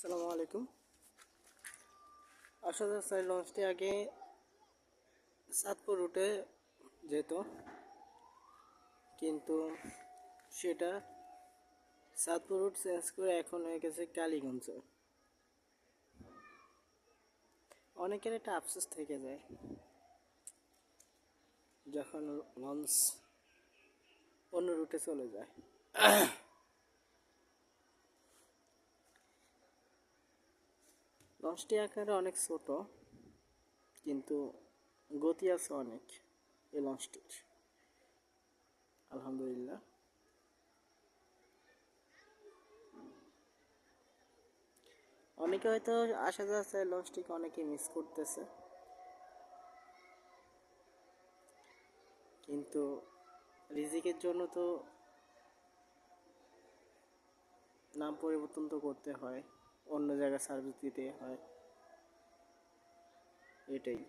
আসসালামু আলাইকুম। আসা যাচ্ছে লঞ্চটি আগে চাঁদপুর রুটে যেত, কিন্তু সেটা চাঁদপুর রুট চেঞ্জ করে এখন হয়ে গেছে কালীগঞ্জ। অনেকের একটা আফসোস থেকে যায় যখন লঞ্চ অন্য রুটে চলে যায়। লঞ্চটি আকারে অনেক ছোট, কিন্তু গতি আছে অনেক এই লঞ্চটির, আলহামদুলিল্লাহ। অনেকে হয়তো আসা যাচ্ছে লঞ্চটিকে অনেকে মিস করতেছে, কিন্তু রিজিকের জন্য তো নাম পরিবর্তন তো করতে হয়, অন্য জায়গায় সার্ভিস দিতে হয়, এটাই।